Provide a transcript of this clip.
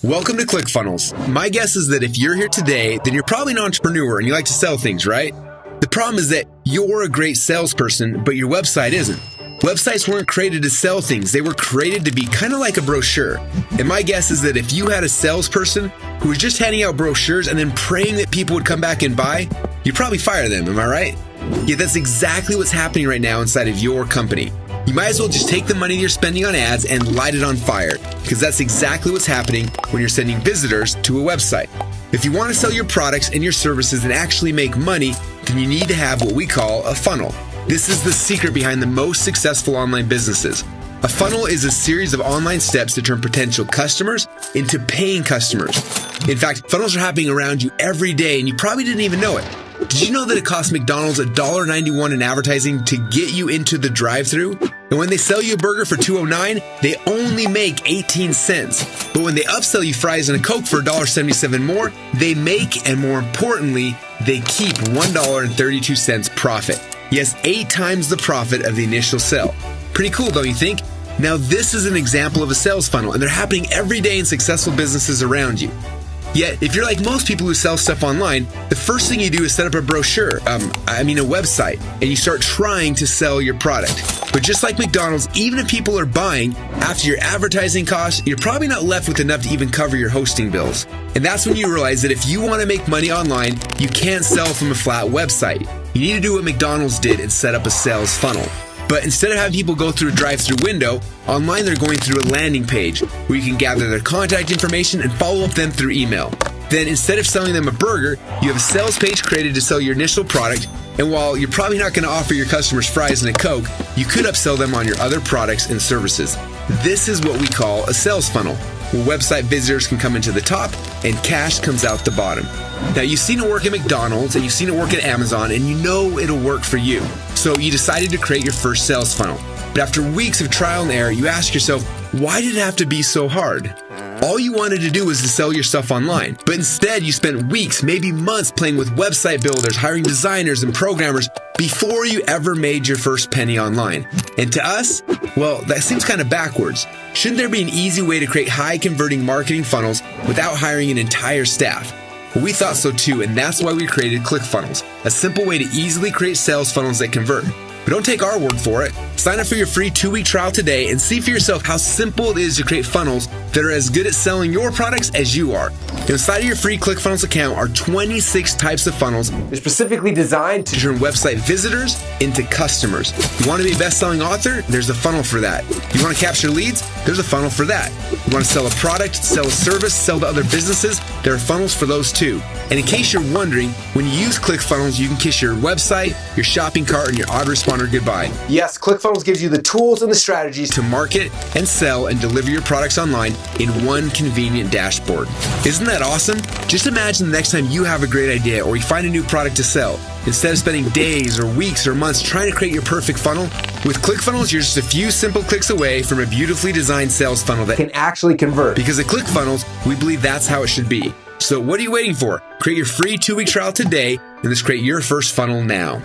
Welcome to Clickfunnels. My guess is that if you're here today, then you're probably an entrepreneur and you like to sell things, right? The problem is that you're a great salesperson, but your website isn't. Websites weren't created to sell things. They were created to be kind of like a brochure. And my guess is that if you had a salesperson who was just handing out brochures and then praying that people would come back and buy, you'd probably fire them, am I right? Yeah, that's exactly what's happening right now inside of your company. You might as well just take the money you're spending on ads and light it on fire, because that's exactly what's happening when you're sending visitors to a website. If you want to sell your products and your services and actually make money, then you need to have what we call a funnel. This is the secret behind the most successful online businesses. A funnel is a series of online steps to turn potential customers into paying customers. In fact, funnels are happening around you every day and you probably didn't even know it. Did you know that it costs McDonald's $1.91 in advertising to get you into the drive-thru? And when they sell you a burger for $2.09, they only make 18 cents. But when they upsell you fries and a Coke for $1.77 more, they make, and more importantly, they keep $1.32 profit. Yes, 8 times the profit of the initial sale. Pretty cool, don't you think? Now, this is an example of a sales funnel, and they're happening every day in successful businesses around you. Yet, if you're like most people who sell stuff online, the first thing you do is set up a brochure, a website, and you start trying to sell your product. But just like McDonald's, even if people are buying, after your advertising costs, you're probably not left with enough to even cover your hosting bills. And that's when you realize that if you want to make money online, you can't sell from a flat website. You need to do what McDonald's did and set up a sales funnel. But instead of having people go through a drive-thru window, online they're going through a landing page where you can gather their contact information and follow up them through email. Then instead of selling them a burger, you have a sales page created to sell your initial product, and while you're probably not going to offer your customers fries and a Coke, you could upsell them on your other products and services. This is what we call a sales funnel, where website visitors can come into the top and cash comes out the bottom. Now, you've seen it work at McDonald's and you've seen it work at Amazon, and you know it'll work for you. So you decided to create your first sales funnel. But after weeks of trial and error, you ask yourself, why did it have to be so hard? All you wanted to do was to sell your stuff online. But instead, you spent weeks, maybe months playing with website builders, hiring designers and programmers before you ever made your first penny online. And to us, well, that seems kind of backwards. Shouldn't there be an easy way to create high converting marketing funnels without hiring an entire staff? Well, we thought so too, and that's why we created Clickfunnels, a simple way to easily create sales funnels that convert. But don't take our word for it. Sign up for your free 2-week trial today and see for yourself how simple it is to create funnels that are as good at selling your products as you are. Inside of your free Clickfunnels account are 26 types of funnels. They're specifically designed to turn website visitors into customers. You want to be a best-selling author? There's a funnel for that. You want to capture leads? There's a funnel for that. You want to sell a product, sell a service, sell to other businesses? There are funnels for those too. And in case you're wondering, when you use Clickfunnels, you can kiss your website, your shopping cart, and your autoresponder goodbye. Yes, Clickfunnels gives you the tools and the strategies to market and sell and deliver your products online in one convenient dashboard. Isn't that awesome? Just imagine the next time you have a great idea or you find a new product to sell. Instead of spending days or weeks or months trying to create your perfect funnel, with Clickfunnels, you're just a few simple clicks away from a beautifully designed sales funnel that can actually convert. Because at Clickfunnels, we believe that's how it should be. So what are you waiting for? Create your free 2-week trial today and let's create your first funnel now.